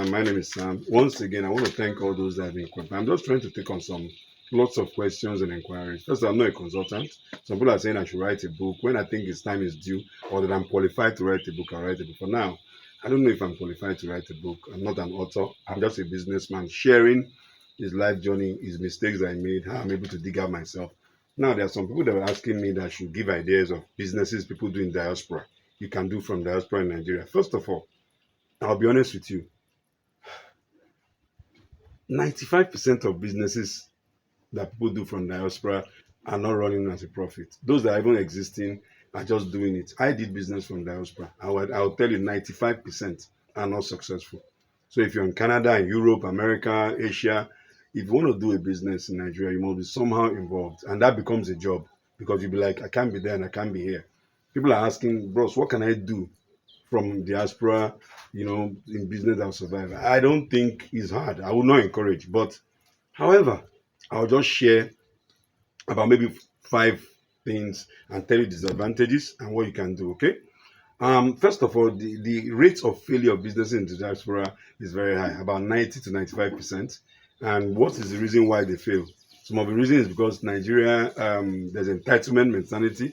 My name is Sam. Once again, I want to thank all those that have been inquiring. I'm just trying to take on some lots of questions and inquiries. First, I'm not a consultant. Some people are saying I should write a book. When I think its time is due or that I'm qualified to write a book, I'll write a book. For now, I don't know if I'm qualified to write a book. I'm not an author. I'm just a businessman sharing his life journey, his mistakes I made, how I'm able to dig out myself. Now, there are some people that are asking me that I should give ideas of businesses people do in diaspora. You can do from diaspora in Nigeria. First of all, I'll be honest with you. 95% of businesses that people do from diaspora are not running as a profit. Those that are even existing are just doing it. I did business from diaspora. I'll tell you 95% are not successful. So if you're in Canada, Europe, America, Asia, if you want to do a business in Nigeria, you must be somehow involved. And that becomes a job because you'll be like, I can't be there and I can't be here. People are asking, bros, what can I do from diaspora, in business that will survive? I don't think it's hard. I will not encourage. But however, I'll just share about maybe five things and tell you disadvantages and what you can do. Okay. First of all, the rate of failure of businesses in the diaspora is very high, about 90 to 95%. And what is the reason why they fail? Some of the reasons is because Nigeria, there's entitlement mentality,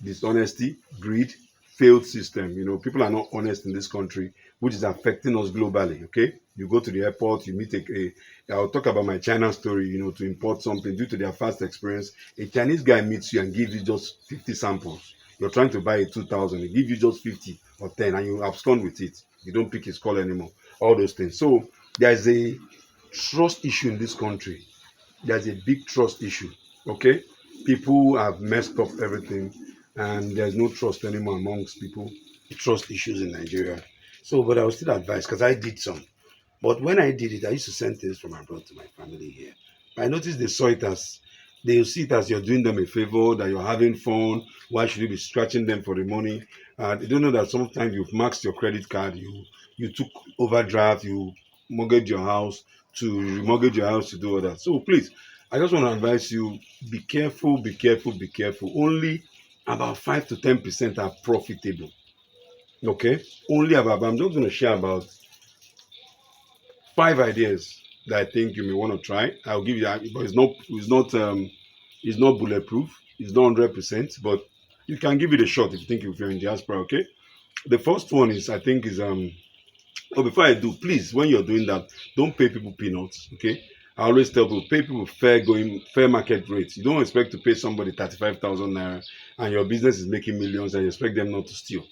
dishonesty, greed, failed system. People are not honest in this country, which is affecting us globally. Okay, you go to the airport, you meet I'll talk about my China story. To import something due to their fast experience, a Chinese guy meets you and gives you just 50 samples. You're trying to buy a 2,000, he gives you just 50 or 10, and you abscond with it. You don't pick his call anymore. All those things. So there's a trust issue in this country. There's a big trust issue. Okay, people have messed up everything, and there's no trust anymore amongst people. Trust issues in Nigeria. So, but I was still advised because I did some. But when I did it, I used to send things from abroad to my family here. I noticed they see it as you're doing them a favor, that you're having fun. Why should you be scratching them for the money? They don't know that sometimes you've maxed your credit card, you took overdraft, you mortgage your house to do all that. So please, I just want to advise you: be careful, be careful, be careful. Only about 5 to 10% are profitable. Okay, only about. I'm just going to share about five ideas that I think you may want to try. I'll give you that, but it's not bulletproof. It's not 100%, but you can give it a shot if you're in diaspora. Okay. The first one is I think is But before I do, please, when you're doing that, don't pay people peanuts. Okay. I always tell people pay people fair market rates. You don't expect to pay somebody 35,000 naira and your business is making millions and you expect them not to steal.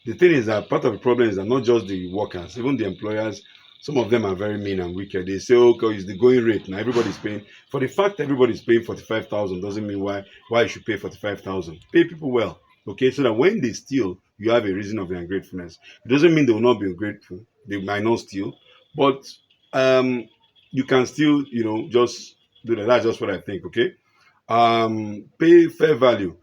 The thing is that part of the problem is that not just the workers, even the employers, some of them are very mean and wicked. They say, okay, it's the going rate. Now everybody's paying. For the fact everybody's paying 45,000 doesn't mean why you should pay 45,000. Pay people well, okay, so that when they steal, you have a reason of their ungratefulness. It doesn't mean they will not be ungrateful. They might not steal, but um, you can still, just do that. That's just what I think, okay? Pay fair value.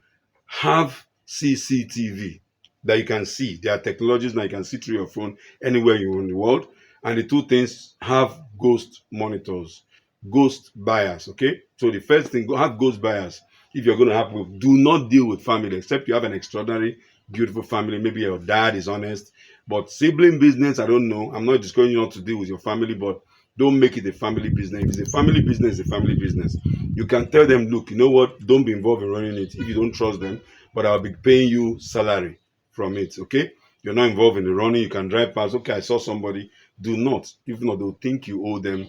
Have CCTV that you can see. There are technologies now you can see through your phone anywhere you want in the world. And the two things, have ghost monitors, ghost buyers. Okay. So the first thing, have ghost buyers. If you're going to have, do not deal with family except you have an extraordinary, beautiful family. Maybe your dad is honest, but sibling business, I don't know. I'm not discouraging you not to deal with your family, but don't make it a family business. If it's a family business, it's a family business. You can tell them, look, you know what? Don't be involved in running it if you don't trust them, but I'll be paying you salary from it. Okay. You're not involved in the running. You can drive past. Okay, I saw somebody. Do not. If not, they'll think you owe them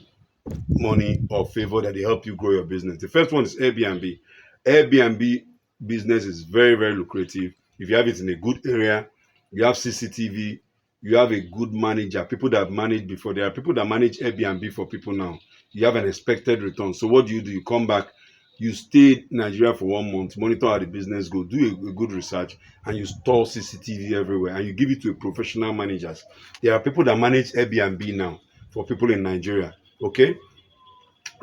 money or favor that they help you grow your business. The first one is Airbnb. Airbnb business is very, very lucrative. If you have it in a good area, you have CCTV, you have a good manager, people that have managed before. There are people that manage Airbnb for people now. You have an expected return. So what do? You come back, you stay in Nigeria for 1 month, monitor how the business go, do a good research, and you install CCTV everywhere, and you give it to a professional managers. There are people that manage Airbnb now for people in Nigeria. Okay,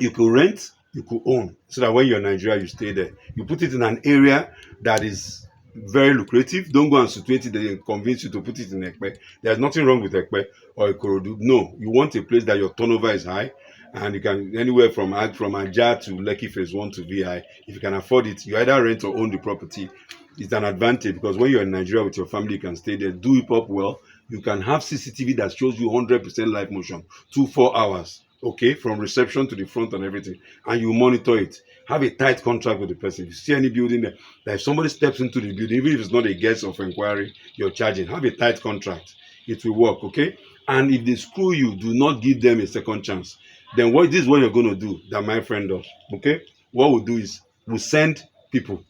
you could rent, you could own, so that when you're in Nigeria, you stay there. You put it in an area that is very lucrative. Don't go and situate it and convince you to put it in Ekpe. There's nothing wrong with Ekpe or Ikorodu. No, you want a place that your turnover is high, and you can anywhere from Ajah to Lekki Phase 1 to VI. If you can afford it, you either rent or own the property. It's an advantage because when you're in Nigeria with your family, you can stay there, do it up well. You can have CCTV that shows you 100% live motion, 2 4 hours, okay, from reception to the front and everything, and you monitor it. Have a tight contract with the person. If you see any building there, that if somebody steps into the building, even if it's not a guest of inquiry, you're charging. Have a tight contract. It will work, okay? And if they screw you, do not give them a second chance. Then what this is what you're going to do that my friend does, okay? What we'll do is we'll send people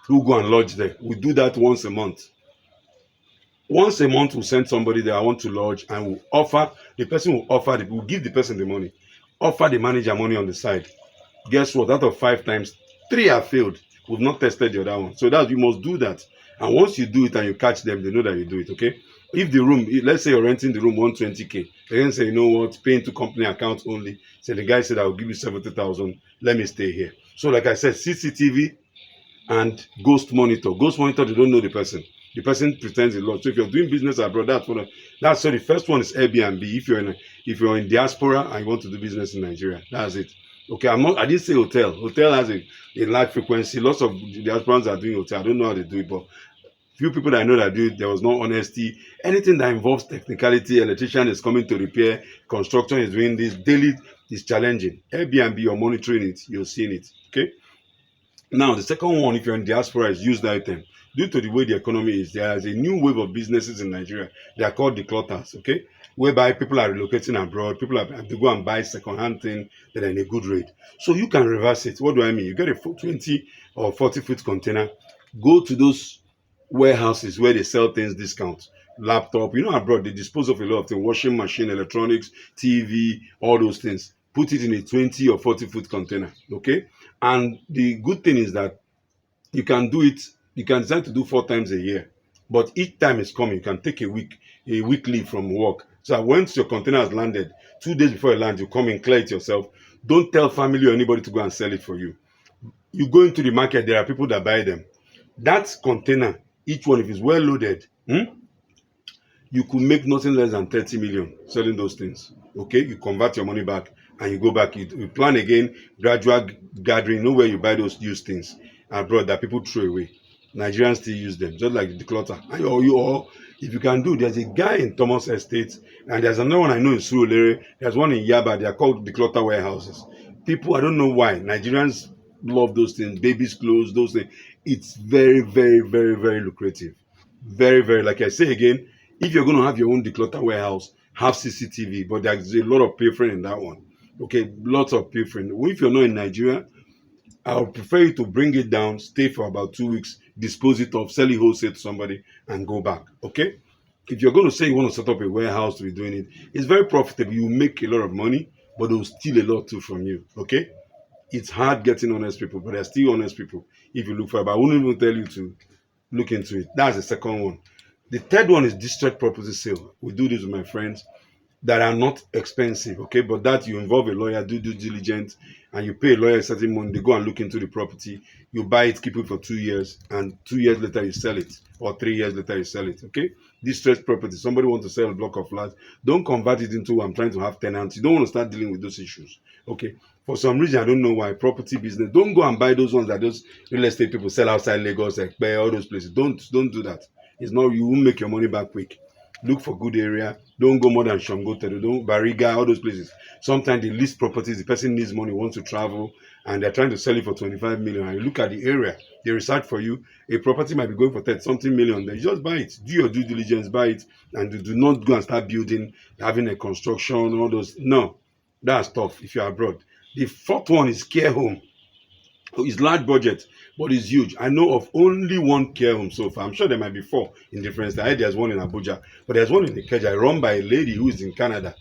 who go and lodge there. We do that once a month. Once a month, we'll send somebody there. I want to lodge, and we'll offer the person will offer we'll give the person the money, offer the manager money on the side. Guess what? Out of 5 times, 3 have failed. We've not tested the other one. So that you must do that. And once you do it and you catch them, they know that you do it, okay? If the room, let's say you're renting the room 120K, they can say, you know what, pay into company account only. So the guy said, I will give you 70,000. Let me stay here. So like I said, CCTV and ghost monitor. Ghost monitor, they don't know the person. The person pretends a lot. So if you're doing business abroad, that's so the first one is Airbnb. If you're in diaspora and you want to do business in Nigeria, that's it. Okay, I didn't say hotel. Hotel has a large frequency. Lots of diasporans are doing hotel. I don't know how they do it, but few people that I know that do it, there was no honesty. Anything that involves technicality, electrician is coming to repair, construction is doing this, daily is challenging. Airbnb, you're monitoring it, you're seeing it. Okay. Now, the second one, if you're in diaspora, is used item. Due to the way the economy is, there is a new wave of businesses in Nigeria. They are called declutters, okay? Whereby people are relocating abroad, people have to go and buy second-hand thing that are in a good rate. So you can reverse it. What do I mean? You get a 20 or 40-foot container, go to those warehouses where they sell things discount, laptop, abroad, they dispose of a lot of things, washing machine, electronics, TV, all those things. Put it in a 20 or 40-foot container, okay? And the good thing is that you can do it, you can decide to do 4 times a year. But each time it's coming, you can take a week leave from work. So once your container has landed, 2 days before it lands, you come and clear it yourself. Don't tell family or anybody to go and sell it for you. You go into the market, there are people that buy them. That container, each one, if it's well loaded, you could make nothing less than 30 million selling those things. Okay, you convert your money back and you go back. You plan again, gradual gathering. Know where you buy those used things abroad that people throw away. Nigerians still use them, just like the Declutter. Or if you can do, there's a guy in Thomas Estate, and there's another one I know in Surulere. There's one in Yaba. They are called Declutter warehouses. People, I don't know why, Nigerians love those things. Babies' clothes, those things. It's very, very, very, very lucrative. Very, very. Like I say again, if you're going to have your own Declutter warehouse, have CCTV, but there's a lot of pilfering in that one. Okay, lots of pilfering. If you're not in Nigeria, I would prefer you to bring it down, stay for about 2 weeks, dispose it off, sell it wholesale to somebody, and go back. Okay? If you're going to say you want to set up a warehouse to be doing it, it's very profitable. You make a lot of money, but they'll steal a lot too from you. Okay? It's hard getting honest people, but there's still honest people if you look for it. But I wouldn't even tell you to look into it. That's the second one. The third one is distressed property sale. We do this with my friends that are not expensive, okay? But that you involve a lawyer, do due diligence, and you pay a lawyer a certain money, they go and look into the property, you buy it, keep it for 2 years, and 2 years later you sell it, or 3 years later you sell it, okay? Distressed property, somebody wants to sell a block of flats, don't convert it into, I'm trying to have tenants, you don't want to start dealing with those issues, okay? For some reason, I don't know why, property business, don't go and buy those ones that those real estate people sell outside Lagos, like all those places, don't do that. It's not, you won't make your money back quick. Look for good area. Don't go more than Shamgotedo, don't Bariga, all those places. Sometimes they list properties, the person needs money, wants to travel, and they're trying to sell it for 25 million. And you look at the area, they research for you. A property might be going for 30 something million. Then you just buy it. Do your due diligence, buy it, and do not go and start building, having a construction, all those. No, that's tough if you're abroad. The fourth one is care home. It's large budget, but it's huge. I know of only one care home so far. I'm sure there might be 4 in different states. I heard there's one in Abuja, but there's one in Ikeja run by a lady who is in Canada.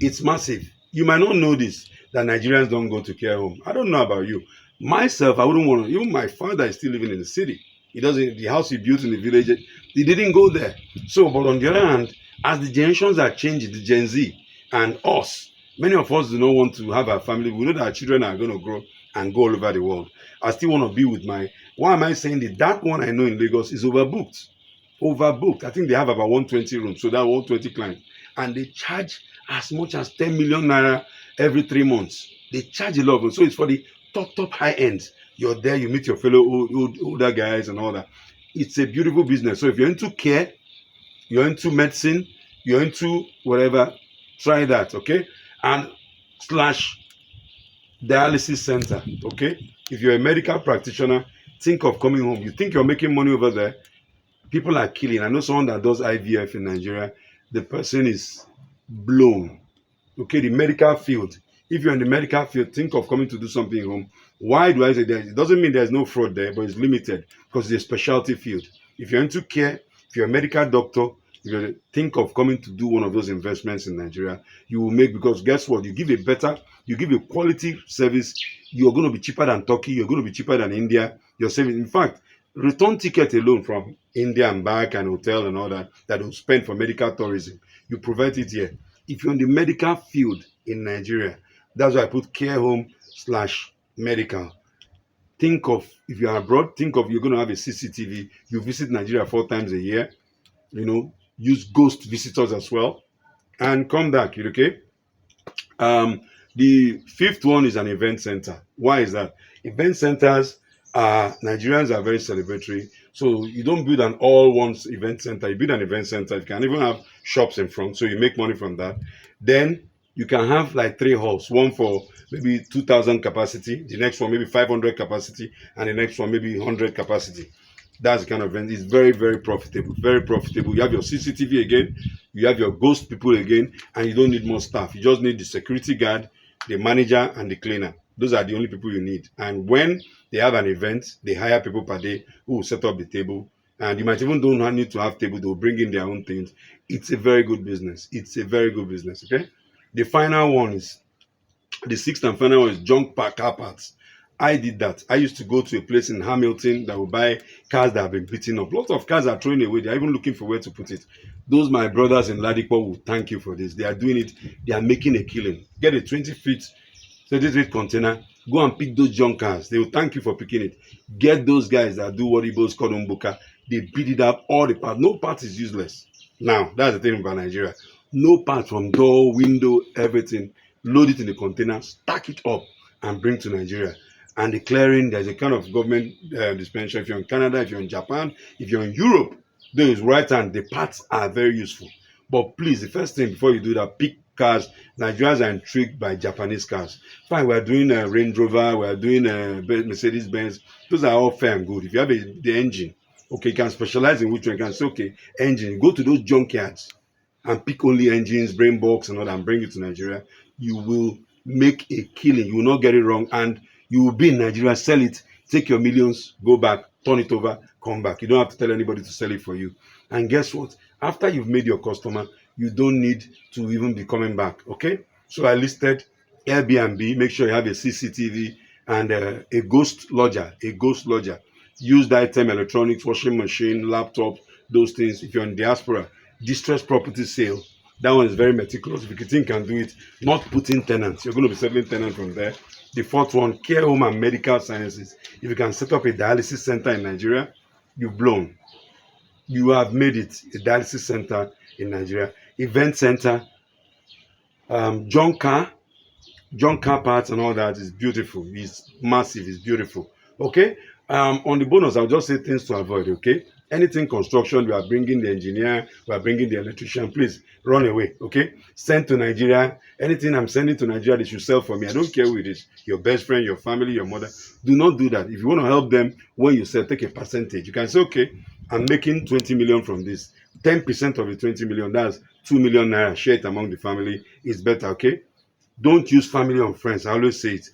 It's massive. You might not know this, that Nigerians don't go to care home. I don't know about you. Myself, I wouldn't want to. Even my father is still living in the city. He doesn't. The house he built in the village, he didn't go there. So, but on the other hand, as the generations are changing, the Gen Z and us, many of us do not want to have our family. We know that our children are going to grow and go all over the world. I still want to be with my. Why am I saying that? That one I know in Lagos is overbooked. Overbooked. I think they have about 120 rooms, so that 120 clients, and they charge as much as 10 million naira every 3 months. They charge a lot of them. So it's for the top high ends. You're there, you meet your fellow older guys and all that. It's a beautiful business. So if you're into care, you're into medicine, you're into whatever, try that, okay? And slash dialysis center, okay? If you're a medical practitioner, think of coming home. You think you're making money over there, people are killing. I know someone that does IVF in Nigeria, the person is blown. Okay, the medical field. If you're in the medical field, think of coming to do something home. Why do I say that? It doesn't mean there's no fraud there, but it's limited because it's a specialty field. If you're into care, if you're a medical doctor, if you think of coming to do one of those investments in Nigeria, you will make, because guess what? You give a quality service, you're going to be cheaper than Turkey, you're going to be cheaper than India, you're saving. In fact, return ticket alone from India and back and hotel and all that, that will spend for medical tourism, you provide it here. If you're in the medical field in Nigeria, that's why I put care home slash medical. Think of, if you're abroad, think of you're going to have a CCTV. You visit Nigeria 4 times a year. Use ghost visitors as well, and come back. Okay. The fifth one is an event center. Why is that? Event centers Nigerians are very celebratory. So you don't build an all once event center. You build an event center. You can even have shops in front, so you make money from that. Then you can have like 3 halls, one for maybe 2,000 capacity, the next one maybe 500 capacity, and the next one maybe 100 capacity. That's the kind of event. It's very, very profitable. Very profitable. You have your CCTV again, you have your ghost people again, and you don't need more staff. You just need the security guard, the manager, and the cleaner. Those are the only people you need. And when they have an event, they hire people per day who will set up the table. And you might even don't need to have table, they'll bring in their own things. It's a very good business. It's a very good business. Okay. The final one is the sixth and final one is junk car parts. I did that. I used to go to a place in Hamilton that would buy cars that have been beaten up. Lots of cars are thrown away. They're even looking for where to put it. Those my brothers in Ladipo will thank you for this. They are doing it. They are making a killing. Get a 20 feet, 30 feet container. Go and pick those junk cars. They will thank you for picking it. Get those guys that do what Igbos call umbuka. They beat it up, all the parts. No part is useless. Now, that's the thing about Nigeria. No part from door, window, everything. Load it in the container, stack it up, and bring to Nigeria. And declaring there's a kind of government dispensation. If you're in Canada, if you're in Japan, if you're in Europe, those right hand, the parts are very useful. But please, the first thing before you do that, pick cars. Nigerians are intrigued by Japanese cars. Fine, we're doing a Range Rover, we're doing a Mercedes Benz. Those are all fair and good. If you have the engine, okay, you can specialize in which one. You can say, okay, engine, go to those junkyards and pick only engines, brain box, and all that, and bring it to Nigeria. You will make a killing. You will not get it wrong, and you will be in Nigeria, sell it, take your millions, go back, turn it over, come back. You don't have to tell anybody to sell it for you. And guess what? After you've made your customer, you don't need to even be coming back. Okay? So I listed Airbnb. Make sure you have a CCTV and a ghost lodger. A ghost lodger. Used item, electronics, washing machine, laptop, those things. If you're in diaspora, distressed property sale. That one is very meticulous. If you think you can do it, not putting tenants. You're going to be settling tenants from there. The fourth one, care home and medical sciences. If you can set up a dialysis center in Nigeria, you've blown. You have made it. A dialysis center in Nigeria. Event center, junk car parts and all that is beautiful. It's massive. It's beautiful. Okay. On the bonus, I'll just say things to avoid. Okay. Anything construction, we are bringing the engineer, we are bringing the electrician. Please run away. Okay. Send to Nigeria. Anything I'm sending to Nigeria, they should sell for me. I don't care who it is. Your best friend, your family, your mother. Do not do that. If you want to help them, when you sell, take a percentage. You can say, okay, I'm making 20 million from this. 10% of the 20 million, that's 2 million naira. Share it among the family. It's better. Okay. Don't use family and friends. I always say it.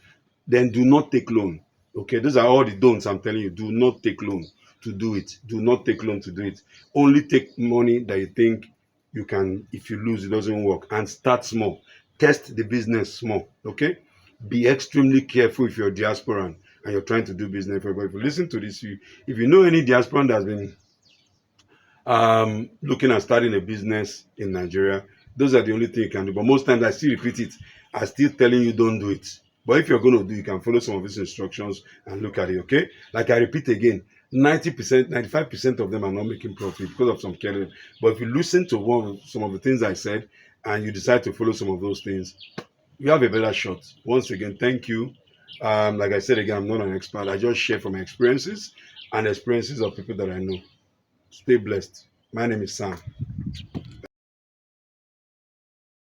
Then do not take loan. Okay, those are all the don'ts I'm telling you. Do not take loan to do it. Do not take loan to do it. Only take money that you think you can. If you lose, it doesn't work. And start small. Test the business small. Okay. Be extremely careful if you're a diasporan and you're trying to do business. But if you listen to this, if you know any diasporan that's been looking at starting a business in Nigeria, those are the only things you can do. But most times I still repeat it. I'm still telling you don't do it. But if you're going to do, you can follow some of these instructions and look at it, okay? Like I repeat again, 90%, 95% of them are not making profit because of some careless. But if you listen to some of the things I said and you decide to follow some of those things, you have a better shot. Once again, thank you. Like I said again, I'm not an expert. I just share from my experiences and experiences of people that I know. Stay blessed. My name is Sam.